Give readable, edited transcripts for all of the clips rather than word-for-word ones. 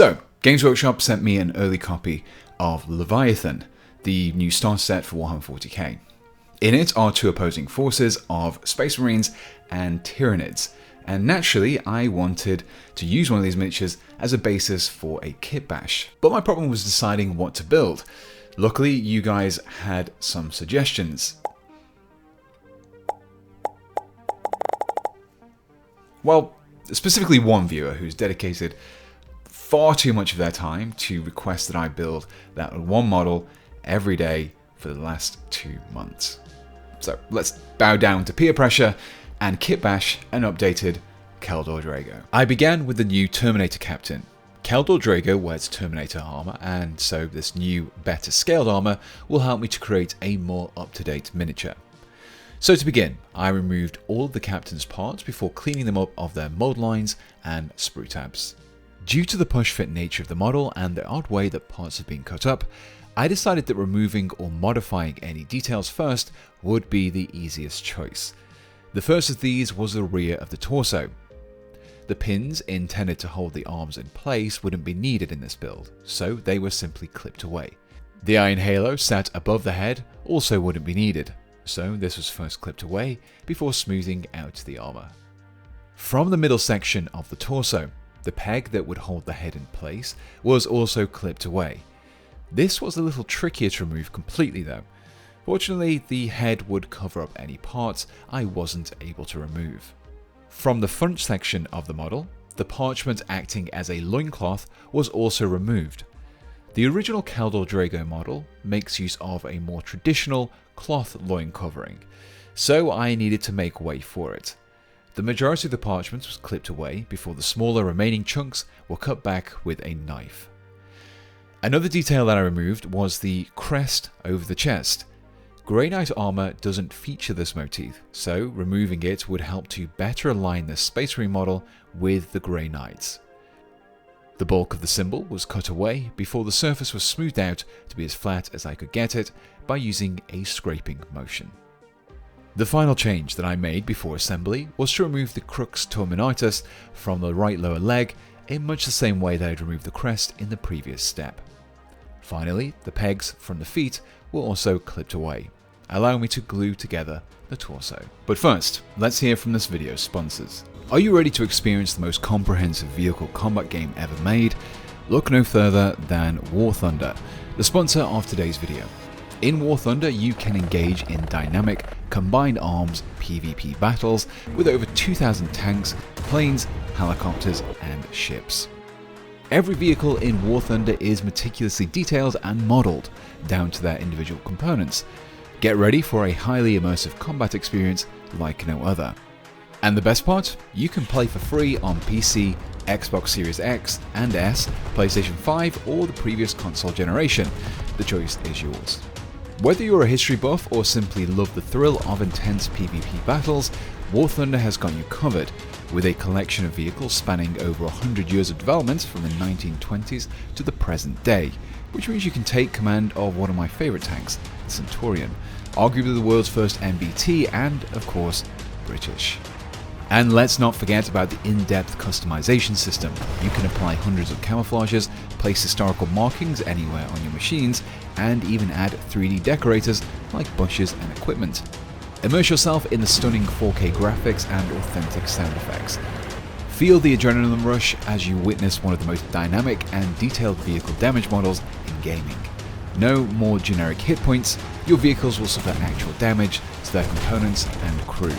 So, Games Workshop sent me an early copy of Leviathan, the new starter set for Warhammer 40k. In it are two opposing forces of Space Marines and Tyranids, and naturally I wanted to use one of these miniatures as a basis for a Kitbash. But my problem was deciding what to build. Luckily, you guys had some suggestions. Well, specifically one viewer who's dedicated far too much of their time to request that I build that one model every day for the last 2 months. So let's bow down to peer pressure and kitbash an updated Kaldor Draigo. I began with the new Terminator Captain. Kaldor Draigo wears Terminator armor, and so this new, better scaled armor will help me to create a more up-to-date miniature. So to begin, I removed all of the Captain's parts before cleaning them up of their mold lines and sprue tabs. Due to the push-fit nature of the model and the odd way that parts have been cut up, I decided that removing or modifying any details first would be the easiest choice. The first of these was the rear of the torso. The pins intended to hold the arms in place wouldn't be needed in this build, so they were simply clipped away. The iron halo sat above the head also wouldn't be needed, so this was first clipped away before smoothing out the armor. From the middle section of the torso, the peg that would hold the head in place was also clipped away. This was a little trickier to remove completely though. Fortunately, the head would cover up any parts I wasn't able to remove. From the front section of the model, the parchment acting as a loincloth was also removed. The original Kaldor Draigo model makes use of a more traditional cloth loin covering, so I needed to make way for it. The majority of the parchment was clipped away before the smaller remaining chunks were cut back with a knife. Another detail that I removed was the crest over the chest. Grey Knight armor doesn't feature this motif, so removing it would help to better align the Space Marine model with the Grey Knights. The bulk of the symbol was cut away before the surface was smoothed out to be as flat as I could get it by using a scraping motion. The final change that I made before assembly was to remove the crux terminatus from the right lower leg in much the same way that I'd removed the crest in the previous step. Finally, the pegs from the feet were also clipped away, allowing me to glue together the torso. But first, let's hear from this video's sponsors. Are you ready to experience the most comprehensive vehicle combat game ever made? Look no further than War Thunder, the sponsor of today's video. In War Thunder, you can engage in dynamic, combined arms PvP battles with over 2,000 tanks, planes, helicopters, and ships. Every vehicle in War Thunder is meticulously detailed and modelled down to their individual components. Get ready for a highly immersive combat experience like no other. And the best part? You can play for free on PC, Xbox Series X and S, PlayStation 5 or the previous console generation. The choice is yours. Whether you're a history buff or simply love the thrill of intense PvP battles, War Thunder has got you covered, with a collection of vehicles spanning over 100 years of development from the 1920s to the present day, which means you can take command of one of my favourite tanks, the Centurion, arguably the world's first MBT and, of course, British. And let's not forget about the in-depth customization system. You can apply hundreds of camouflages, place historical markings anywhere on your machines, and even add 3D decorators like bushes and equipment. Immerse yourself in the stunning 4K graphics and authentic sound effects. Feel the adrenaline rush as you witness one of the most dynamic and detailed vehicle damage models in gaming. No more generic hit points, your vehicles will suffer actual damage to their components and crew.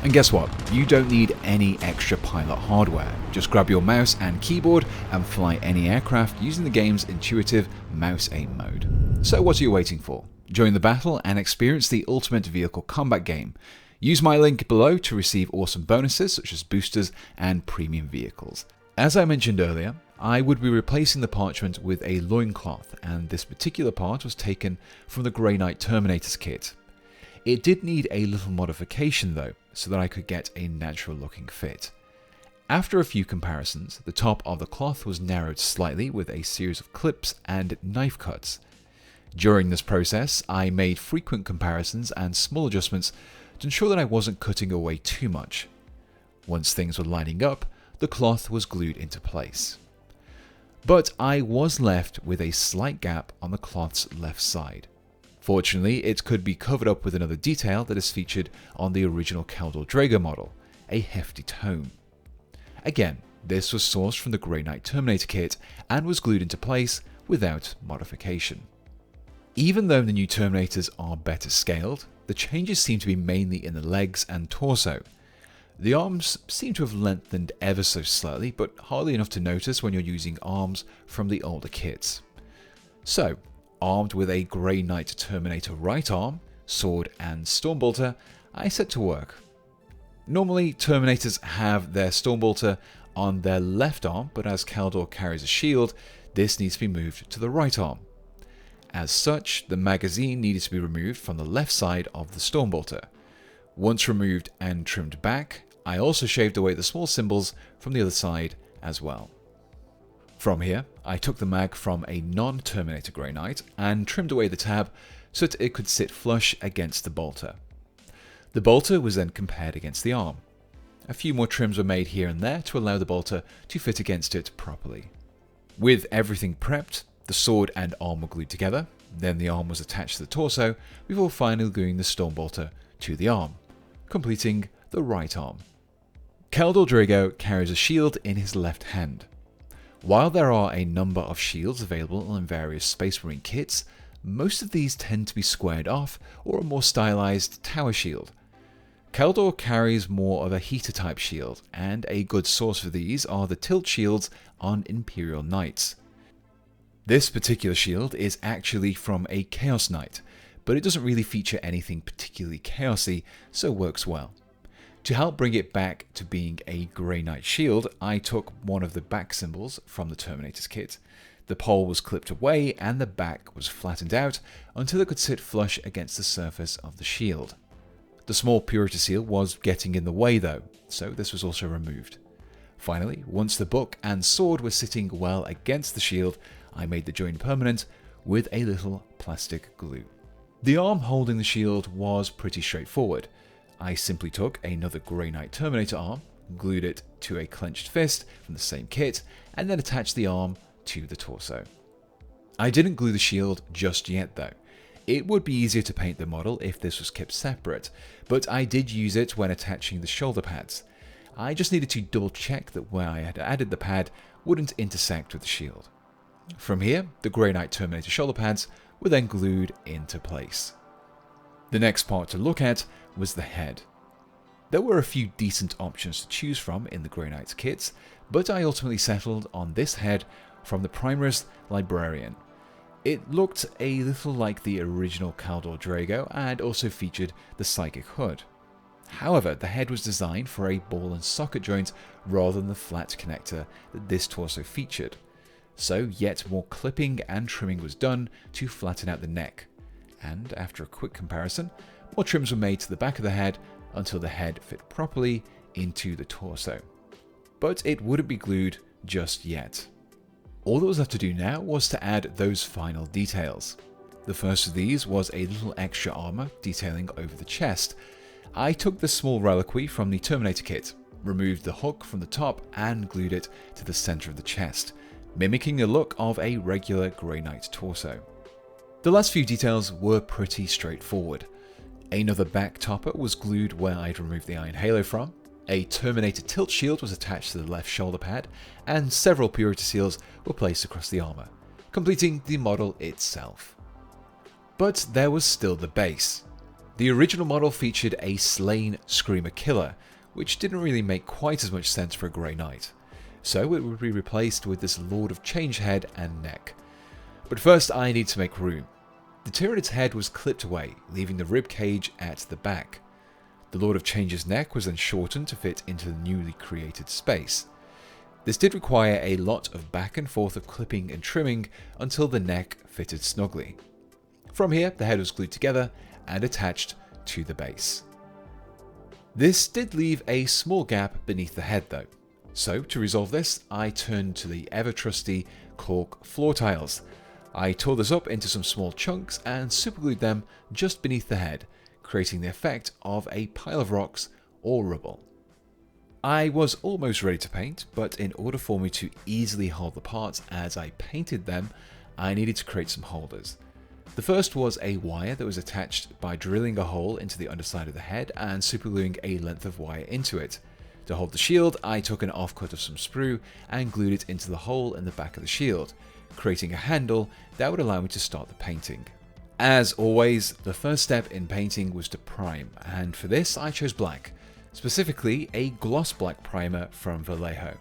And guess what? You don't need any extra pilot hardware. Just grab your mouse and keyboard and fly any aircraft using the game's intuitive mouse aim mode. So what are you waiting for? Join the battle and experience the ultimate vehicle combat game. Use my link below to receive awesome bonuses such as boosters and premium vehicles. As I mentioned earlier, I would be replacing the parchment with a loincloth, and this particular part was taken from the Grey Knight Terminator's kit. It did need a little modification though, so that I could get a natural looking fit. After a few comparisons, the top of the cloth was narrowed slightly with a series of clips and knife cuts. During this process, I made frequent comparisons and small adjustments to ensure that I wasn't cutting away too much. Once things were lining up, the cloth was glued into place. but I was left with a slight gap on the cloth's left side. Fortunately, it could be covered up with another detail that is featured on the original Kaldor Draigo model, a hefty tome. Again, this was sourced from the Grey Knight Terminator kit and was glued into place without modification. Even though the new Terminators are better scaled, the changes seem to be mainly in the legs and torso. The arms seem to have lengthened ever so slightly, but hardly enough to notice when you're using arms from the older kits. So, armed with a Grey Knight Terminator right arm, sword and Stormbolter, I set to work. Normally, Terminators have their Stormbolter on their left arm, but as Kaldor carries a shield, this needs to be moved to the right arm. As such, the magazine needed to be removed from the left side of the Stormbolter. Once removed and trimmed back, I also shaved away the small symbols from the other side as well. From here, I took the mag from a non-Terminator Grey Knight and trimmed away the tab so that it could sit flush against the bolter. The bolter was then compared against the arm. A few more trims were made here and there to allow the bolter to fit against it properly. With everything prepped, the sword and arm were glued together, then the arm was attached to the torso before finally gluing the Stormbolter to the arm, completing the right arm. Kaldor Draigo carries a shield in his left hand. While there are a number of shields available in various Space Marine kits, most of these tend to be squared off or a more stylized tower shield. Kaldor carries more of a heater type shield, and a good source for these are the tilt shields on Imperial Knights. This particular shield is actually from a Chaos Knight, but it doesn't really feature anything particularly chaosy, so works well. To help bring it back to being a Grey Knight shield, I took one of the back symbols from the Terminator's kit. The pole was clipped away and the back was flattened out until it could sit flush against the surface of the shield. The small purity seal was getting in the way though, so this was also removed. Finally, once the book and sword were sitting well against the shield, I made the join permanent with a little plastic glue. The arm holding the shield was pretty straightforward. I simply took another Grey Knight Terminator arm, glued it to a clenched fist from the same kit, and then attached the arm to the torso. I didn't glue the shield just yet though. It would be easier to paint the model if this was kept separate, but I did use it when attaching the shoulder pads. I just needed to double check that where I had added the pad wouldn't intersect with the shield. From here, the Grey Knight Terminator shoulder pads were then glued into place. The next part to look at was the head. There were a few decent options to choose from in the Grey Knight's kits, but I ultimately settled on this head from the Primaris Librarian. It looked a little like the original Kaldor Draigo and also featured the Psychic Hood. However, the head was designed for a ball and socket joint rather than the flat connector that this torso featured. So yet more clipping and trimming was done to flatten out the neck. And after a quick comparison, more trims were made to the back of the head until the head fit properly into the torso. But it wouldn't be glued just yet. All that was left to do now was to add those final details. The first of these was a little extra armor detailing over the chest. I took the small reliquary from the Terminator kit, removed the hook from the top and glued it to the center of the chest, mimicking the look of a regular Grey Knight torso. The last few details were pretty straightforward. Another back topper was glued where I'd removed the iron halo from, a Terminator tilt shield was attached to the left shoulder pad, and several purity seals were placed across the armor, completing the model itself. But there was still the base. The original model featured a slain Screamer Killer, which didn't really make quite as much sense for a Grey Knight, so it would be replaced with this Lord of Change head and neck. But first I need to make room. The Tyranid's head was clipped away, leaving the rib cage at the back. The Lord of Change's neck was then shortened to fit into the newly created space. This did require a lot of back and forth of clipping and trimming until the neck fitted snugly. From here, the head was glued together and attached to the base. This did leave a small gap beneath the head though. So to resolve this, I turned to the ever trusty cork floor tiles. I tore this up into some small chunks and superglued them just beneath the head, creating the effect of a pile of rocks or rubble. I was almost ready to paint, but in order for me to easily hold the parts as I painted them, I needed to create some holders. The first was a wire that was attached by drilling a hole into the underside of the head and supergluing a length of wire into it. To hold the shield, I took an offcut of some sprue and glued it into the hole in the back of the shield, creating a handle that would allow me to start the painting. As always, the first step in painting was to prime, and for this I chose black, specifically a gloss black primer from Vallejo.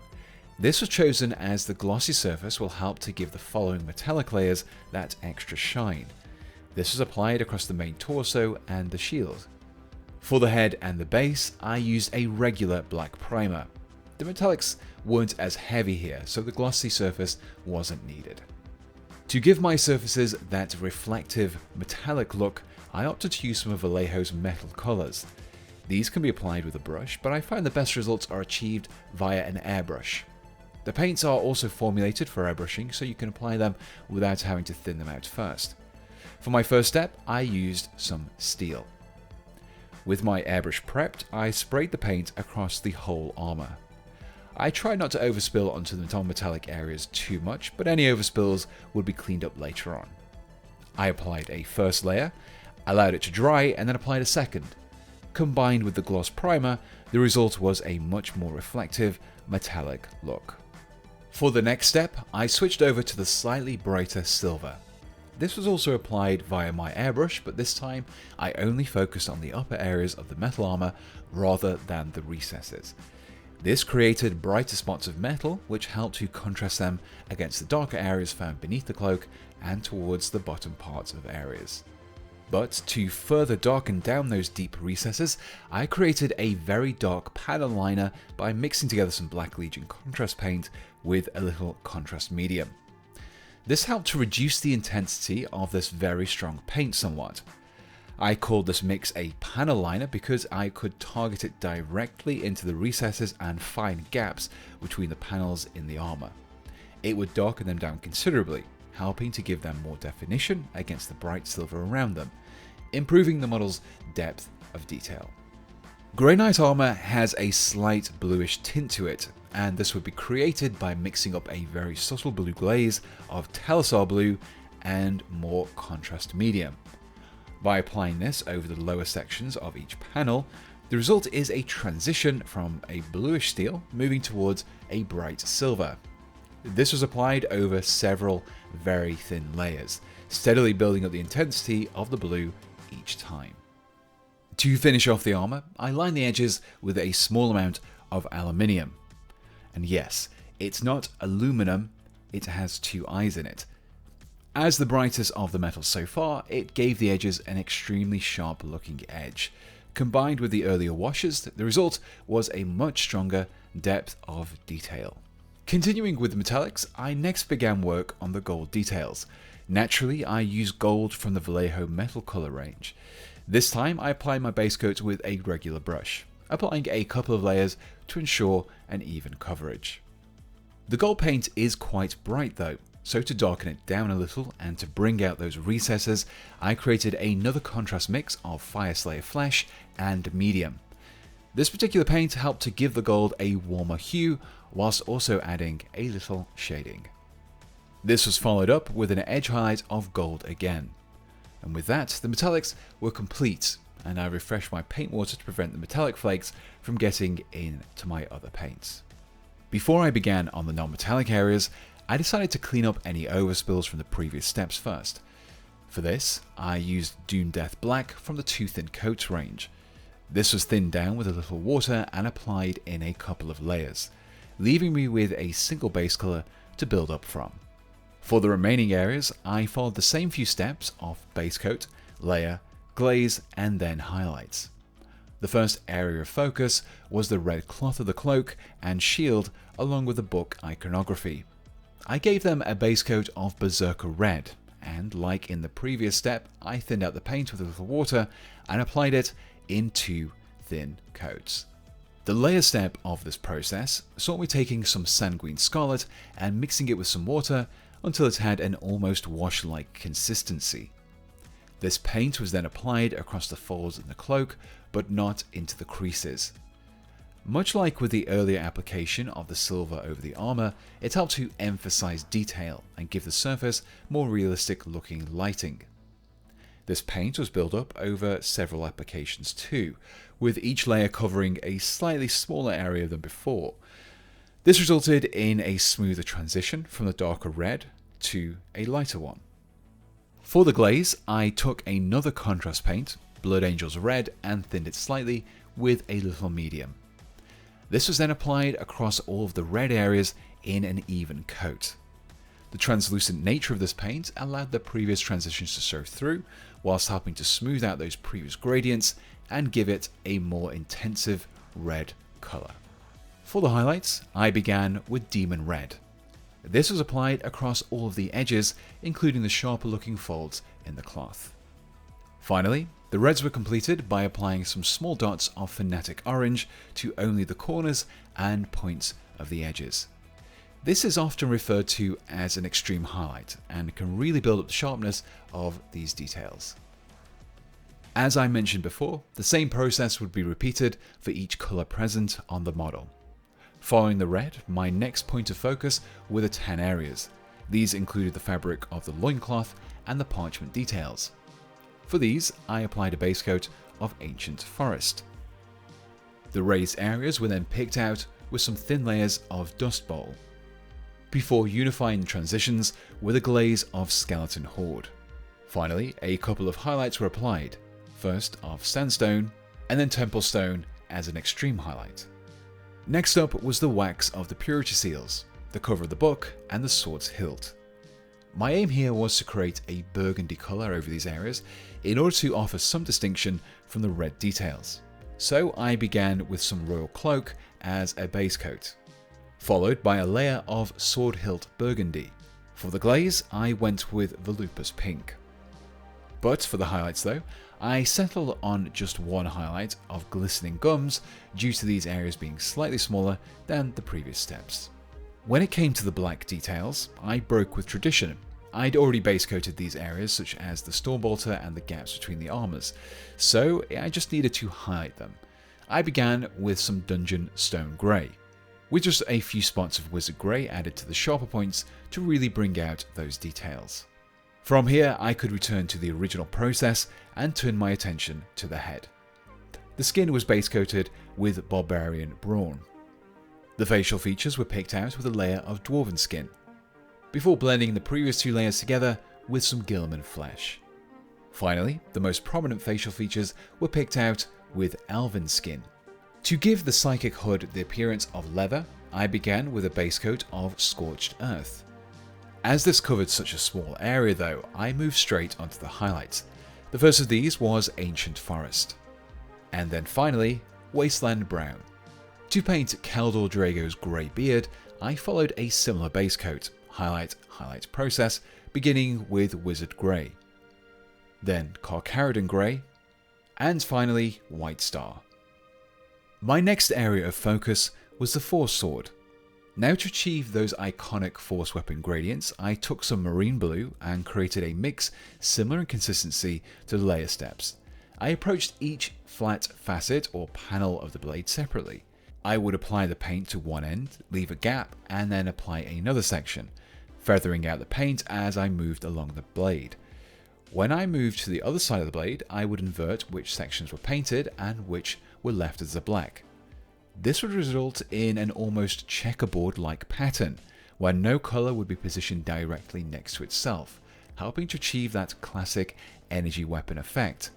This was chosen as the glossy surface will help to give the following metallic layers that extra shine. This was applied across the main torso and the shield. For the head and the base, I used a regular black primer. The metallics weren't as heavy here, so the glossy surface wasn't needed. To give my surfaces that reflective metallic look, I opted to use some of Vallejo's metal colors. These can be applied with a brush, but I find the best results are achieved via an airbrush. The paints are also formulated for airbrushing, so you can apply them without having to thin them out first. For my first step, I used some steel. With my airbrush prepped, I sprayed the paint across the whole armor. I tried not to overspill onto the non-metallic areas too much, but any overspills would be cleaned up later on. I applied a first layer, allowed it to dry, and then applied a second. Combined with the gloss primer, the result was a much more reflective, metallic look. For the next step, I switched over to the slightly brighter silver. This was also applied via my airbrush, but this time I only focused on the upper areas of the metal armor rather than the recesses. This created brighter spots of metal, which helped to contrast them against the darker areas found beneath the cloak and towards the bottom parts of areas. But to further darken down those deep recesses, I created a very dark panel liner by mixing together some Black Legion contrast paint with a little contrast medium. This helped to reduce the intensity of this very strong paint somewhat. I called this mix a panel liner because I could target it directly into the recesses and fine gaps between the panels in the armor. It would darken them down considerably, helping to give them more definition against the bright silver around them, improving the model's depth of detail. Grey Knight armor has a slight bluish tint to it, and this would be created by mixing up a very subtle blue glaze of Telesar blue and more contrast medium. By applying this over the lower sections of each panel, the result is a transition from a bluish steel moving towards a bright silver. This was applied over several very thin layers, steadily building up the intensity of the blue each time. To finish off the armor, I lined the edges with a small amount of aluminium. And yes, it's not aluminum, it has two eyes in it. As the brightest of the metals so far, it gave the edges an extremely sharp looking edge. Combined with the earlier washes, the result was a much stronger depth of detail. Continuing with the metallics, I next began work on the gold details. Naturally, I used gold from the Vallejo metal color range. This time I applied my base coat with a regular brush, applying a couple of layers to ensure an even coverage. The gold paint is quite bright though, so to darken it down a little and to bring out those recesses, I created another contrast mix of Fyreslayer Flesh and Medium. This particular paint helped to give the gold a warmer hue, whilst also adding a little shading. This was followed up with an edge highlight of gold again. And with that, the metallics were complete, and I refreshed my paint water to prevent the metallic flakes from getting into my other paints. Before I began on the non-metallic areas, I decided to clean up any overspills from the previous steps first. For this, I used Dune Death Black from the Too Thin Coats range. This was thinned down with a little water and applied in a couple of layers, leaving me with a single base color to build up from. For the remaining areas, I followed the same few steps of base coat, layer, glaze, and then highlights. The first area of focus was the red cloth of the cloak and shield along with the book iconography. I gave them a base coat of Berserker Red, and like in the previous step, I thinned out the paint with a little water and applied it in 2 thin coats. The layer step of this process saw me taking some Sanguine Scarlet and mixing it with some water until it had an almost wash-like consistency. This paint was then applied across the folds in the cloak, but not into the creases. Much like with the earlier application of the silver over the armor, it helped to emphasize detail and give the surface more realistic looking lighting. This paint was built up over several applications too, with each layer covering a slightly smaller area than before. This resulted in a smoother transition from the darker red to a lighter one. For the glaze, I took another contrast paint, Blood Angels Red, and thinned it slightly with a little medium. This was then applied across all of the red areas in an even coat. The translucent nature of this paint allowed the previous transitions to show through, whilst helping to smooth out those previous gradients and give it a more intensive red colour. For the highlights, I began with Demon Red. This was applied across all of the edges, including the sharper looking folds in the cloth. Finally, the reds were completed by applying some small dots of Fanatic Orange to only the corners and points of the edges. This is often referred to as an extreme highlight and can really build up the sharpness of these details. As I mentioned before, the same process would be repeated for each colour present on the model. Following the red, my next point of focus were the tan areas. These included the fabric of the loincloth and the parchment details. For these, I applied a base coat of Ancient Forest. The raised areas were then picked out with some thin layers of Dust Bowl, before unifying the transitions with a glaze of Skeleton Horde. Finally, a couple of highlights were applied, first of Sandstone, and then Temple Stone as an extreme highlight. Next up was the wax of the Purity Seals, the cover of the book, and the sword's hilt. My aim here was to create a burgundy colour over these areas in order to offer some distinction from the red details. So I began with some Royal Cloak as a base coat, followed by a layer of Sword Hilt Burgundy. For the glaze, I went with Volupus Pink. But for the highlights though, I settled on just one highlight of Glistening Gums due to these areas being slightly smaller than the previous steps. When it came to the black details, I broke with tradition. I'd already base coated these areas such as the Stormbolter and the gaps between the armors, so I just needed to highlight them. I began with some Dungeon Stone Grey, with just a few spots of Wizard Grey added to the sharper points to really bring out those details. From here, I could return to the original process and turn my attention to the head. The skin was base coated with Barbarian Brawn. The facial features were picked out with a layer of Dwarven skin, before blending the previous two layers together with some Gilliman flesh. Finally, the most prominent facial features were picked out with Elven skin. To give the Psychic Hood the appearance of leather, I began with a base coat of Scorched Earth. As this covered such a small area though, I moved straight onto the highlights. The first of these was Ancient Forest. And then finally, Wasteland Brown. To paint Kaldor Draigo's grey beard, I followed a similar base coat, highlight process, beginning with Wizard Grey, then Carcharodon Grey, and finally White Star. My next area of focus was the Force Sword. Now to achieve those iconic Force weapon gradients, I took some Marine Blue and created a mix similar in consistency to the layer steps. I approached each flat facet or panel of the blade separately. I would apply the paint to one end, leave a gap, and then apply another section, feathering out the paint as I moved along the blade. When I moved to the other side of the blade, I would invert which sections were painted and which were left as a black. This would result in an almost checkerboard-like pattern, where no colour would be positioned directly next to itself, helping to achieve that classic energy weapon effect.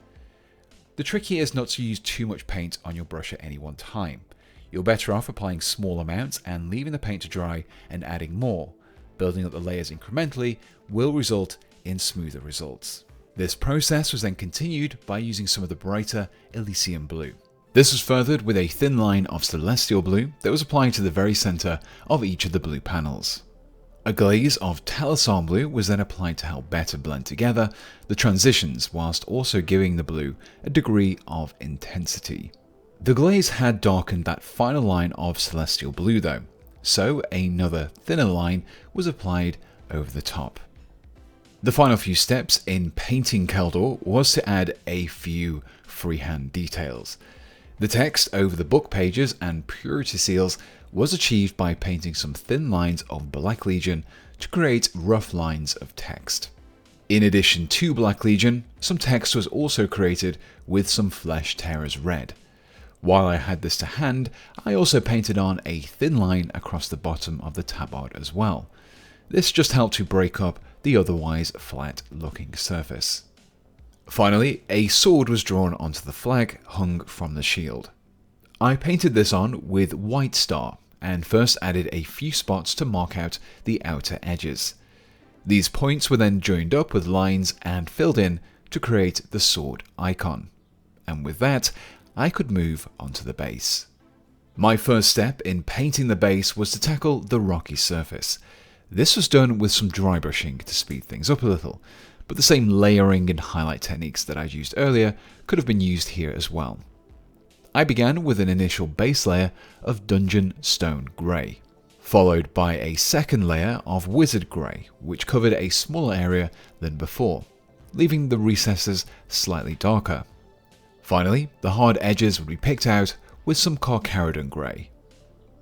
The trick here is not to use too much paint on your brush at any one time. You're better off applying small amounts and leaving the paint to dry and adding more. Building up the layers incrementally will result in smoother results. This process was then continued by using some of the brighter Elysium Blue. This was furthered with a thin line of Celestial Blue that was applied to the very center of each of the blue panels. A glaze of Talison Blue was then applied to help better blend together the transitions whilst also giving the blue a degree of intensity. The glaze had darkened that final line of Celestial Blue though, so another thinner line was applied over the top. The final few steps in painting Kaldor was to add a few freehand details. The text over the book pages and purity seals was achieved by painting some thin lines of Black Legion to create rough lines of text. In addition to Black Legion, some text was also created with some Flesh Tearers red. While I had this to hand, I also painted on a thin line across the bottom of the tabard as well. This just helped to break up the otherwise flat looking surface. Finally, a sword was drawn onto the flag hung from the shield. I painted this on with White Star and first added a few spots to mark out the outer edges. These points were then joined up with lines and filled in to create the sword icon. And with that, I could move onto the base. My first step in painting the base was to tackle the rocky surface. This was done with some dry brushing to speed things up a little, but the same layering and highlight techniques that I used earlier could have been used here as well. I began with an initial base layer of Dungeon Stone Grey, followed by a second layer of Wizard Grey, which covered a smaller area than before, leaving the recesses slightly darker. Finally, the hard edges would be picked out with some Carcharodon Grey.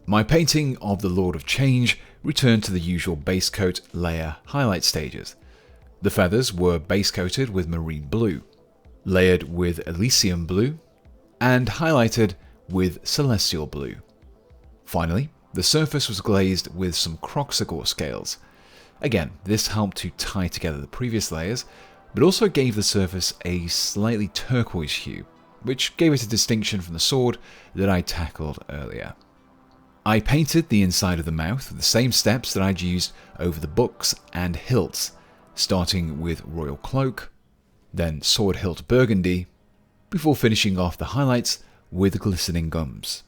My painting of the Lord of Change returned to the usual base coat layer highlight stages. The feathers were base coated with Marine Blue, layered with Elysium Blue, and highlighted with Celestial Blue. Finally, the surface was glazed with some Croxagore scales. Again, this helped to tie together the previous layers, but also gave the surface a slightly turquoise hue, which gave it a distinction from the sword that I tackled earlier. I painted the inside of the mouth with the same steps that I'd used over the books and hilts, starting with Royal Cloak, then Sword Hilt Burgundy, before finishing off the highlights with Glistening Gums,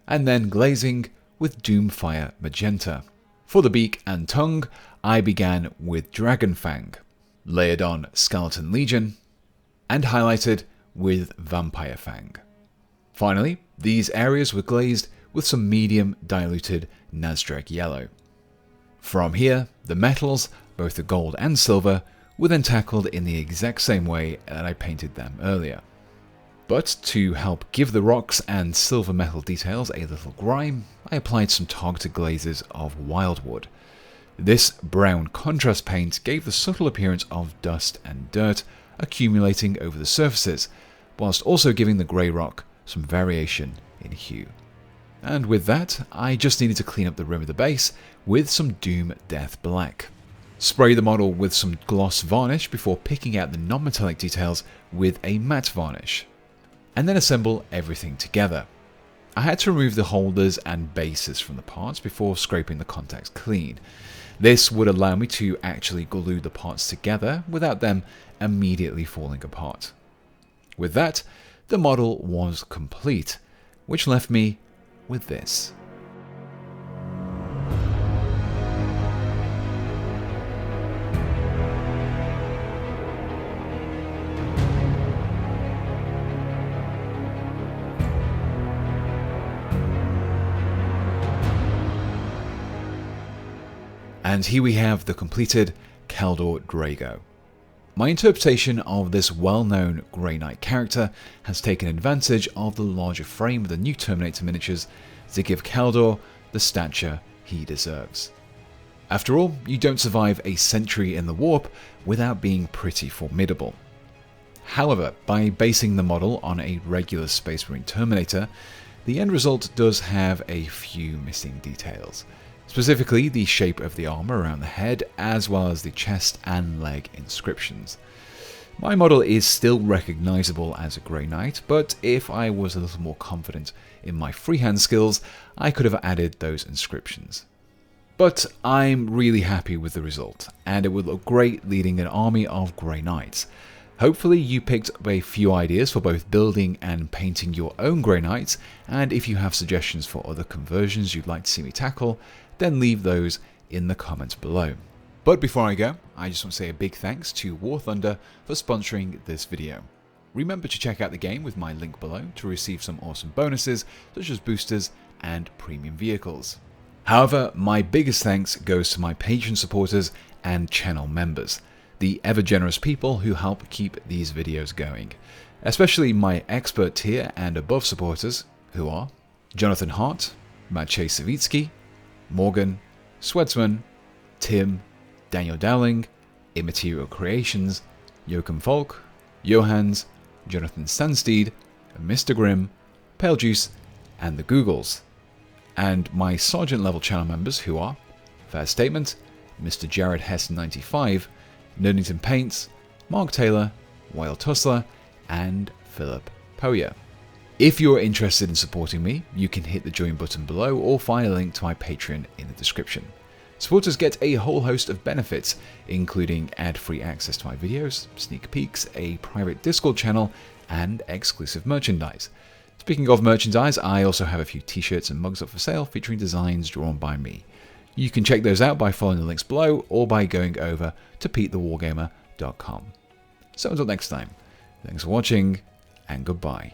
and then glazing with Doomfire Magenta. For the beak and tongue, I began with Dragonfang, layered on Skeleton Legion, and highlighted with Vampire Fang. Finally, these areas were glazed with some medium diluted Nazdrag Yellow. From here, the metals, both the gold and silver, were then tackled in the exact same way that I painted them earlier. But to help give the rocks and silver metal details a little grime, I applied some targeted glazes of Wildwood. This brown contrast paint gave the subtle appearance of dust and dirt accumulating over the surfaces, whilst also giving the grey rock some variation in hue. And with that, I just needed to clean up the rim of the base with some Doom Death Black. Spray the model with some gloss varnish before picking out the non-metallic details with a matte varnish, and then assemble everything together. I had to remove the holders and bases from the parts before scraping the contacts clean. This would allow me to actually glue the parts together without them immediately falling apart. With that, the model was complete, which left me with this. And here we have the completed Kaldor Draigo. My interpretation of this well-known Grey Knight character has taken advantage of the larger frame of the new Terminator miniatures to give Kaldor the stature he deserves. After all, you don't survive a century in the warp without being pretty formidable. However, by basing the model on a regular Space Marine Terminator, the end result does have a few missing details. Specifically the shape of the armor around the head, as well as the chest and leg inscriptions. My model is still recognizable as a Grey Knight, but if I was a little more confident in my freehand skills, I could have added those inscriptions. But I'm really happy with the result, and it would look great leading an army of Grey Knights. Hopefully you picked up a few ideas for both building and painting your own Grey Knights, and if you have suggestions for other conversions you'd like to see me tackle, then leave those in the comments below. But before I go, I just want to say a big thanks to War Thunder for sponsoring this video. Remember to check out the game with my link below to receive some awesome bonuses such as boosters and premium vehicles. However, my biggest thanks goes to my Patreon supporters and channel members, the ever generous people who help keep these videos going. especially my expert tier and above supporters, who are Jonathan Hart, Maciej Savitsky, Morgan, Swedsman, Tim, Daniel Dowling, Immaterial Creations, Joachim Falk, Johans, Jonathan Stansteed, Mr. Grimm, Pale Juice, and the Googles. And my Sergeant level channel members, who are Fair Statement, Mr. Jared Hess 95, Nerdington Paints, Mark Taylor, Wild Tussler, and Philip Poyer. If you're interested in supporting me, you can hit the join button below or find a link to my Patreon in the description. Supporters get a whole host of benefits, including ad-free access to my videos, sneak peeks, a private Discord channel, and exclusive merchandise. Speaking of merchandise, I also have a few t-shirts and mugs up for sale featuring designs drawn by me. You can check those out by following the links below or by going over to petethewargamer.com. So until next time, thanks for watching and goodbye.